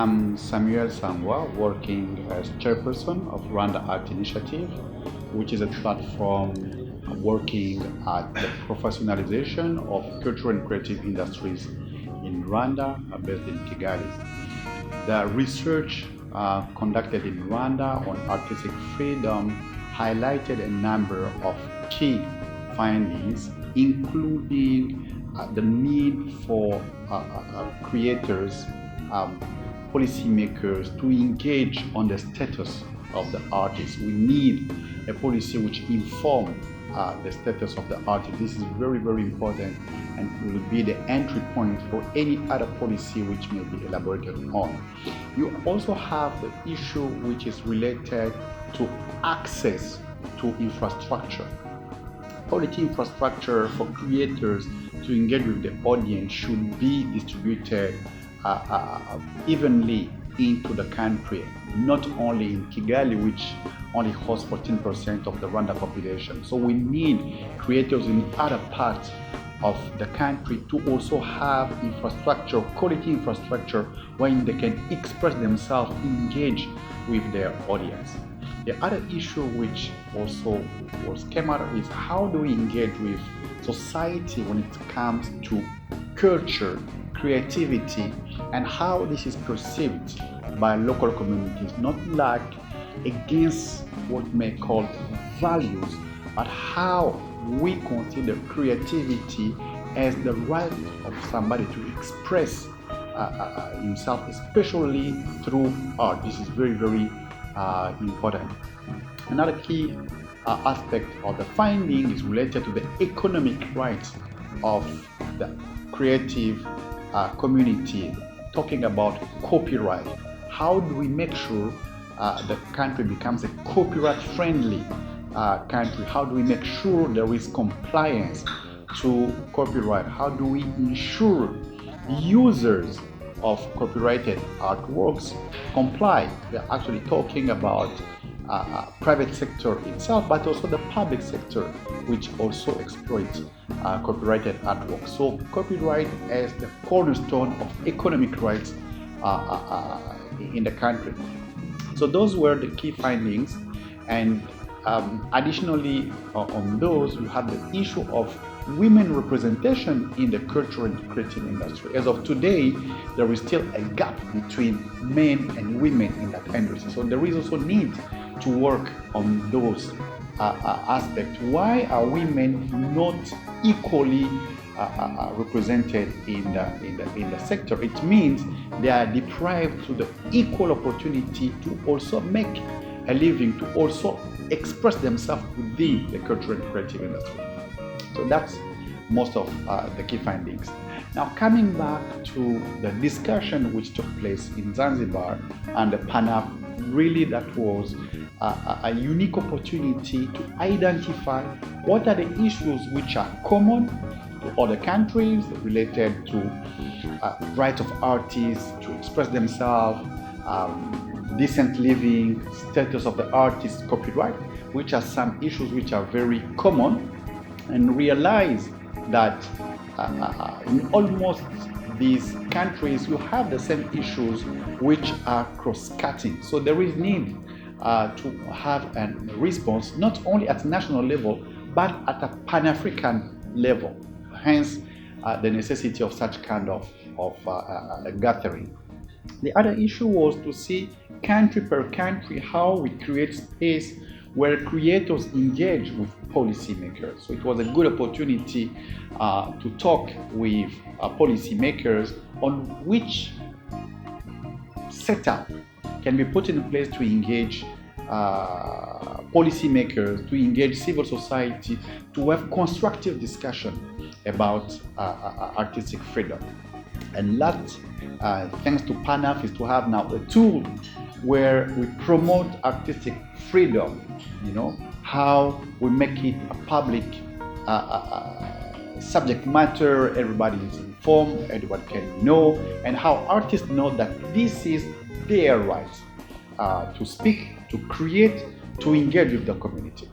I'm Samuel Sangwa, working as chairperson of Rwanda Arts Initiative, which is a platform working at the professionalization of cultural and creative industries in Rwanda, based in Kigali. The research conducted in Rwanda on artistic freedom highlighted a number of key findings, including the need for creators, policymakers to engage on the status of the artists. We need a policy which informs the status of the artist. This is very, very important and will be the entry point for any other policy which may be elaborated on. You also have the issue which is related to access to infrastructure. Quality infrastructure for creators to engage with the audience should be distributed evenly into the country, not only in Kigali, which only hosts 14% of the Rwanda population. So we need creators in other parts of the country to also have infrastructure, quality infrastructure, where they can express themselves, engage with their audience. The other issue which also came out is how do we engage with society when it comes to culture, creativity, and how this is perceived by local communities, not like against what may call values, but how we consider creativity as the right of somebody to express himself, especially through art. This is very, very important. Another key aspect of the finding is related to the economic rights of the creative community, talking about copyright. How do we make sure the country becomes a copyright-friendly country? How do we make sure there is compliance to copyright? How do we ensure users of copyrighted artworks comply? We're actually talking about private sector itself, but also the public sector, which also exploits copyrighted artwork. So copyright as the cornerstone of economic rights in the country. So those were the key findings, and additionally on those, you have the issue of women representation in the cultural and creative industry. As of today, there is still a gap between men and women in that industry. So there is also need to work on those aspects. Why are women not equally represented in the sector? It means they are deprived to the equal opportunity to also make a living, to also express themselves within the cultural and creative industry. So that's most of the key findings. Now, coming back to the discussion which took place in Zanzibar and the PANAF, really that was a unique opportunity to identify what are the issues which are common to other countries related to rights of artists to express themselves, decent living, status of the artist, copyright, which are some issues which are very common, and realize that in almost these countries you have the same issues which are cross-cutting. So there is need to have a response not only at national level but at a Pan-African level, hence the necessity of such kind of a gathering. The other issue was to see country per country how we create space where creators engage with policymakers. So it was a good opportunity to talk with policymakers on which setup can be put in place to engage policymakers, to engage civil society, to have constructive discussion about artistic freedom. And that, thanks to PANAF, is to have now a tool where we promote artistic freedom, how we make it a public subject matter, everybody is informed, everyone can know, and how artists know that this is their right to speak, to create, to engage with the community.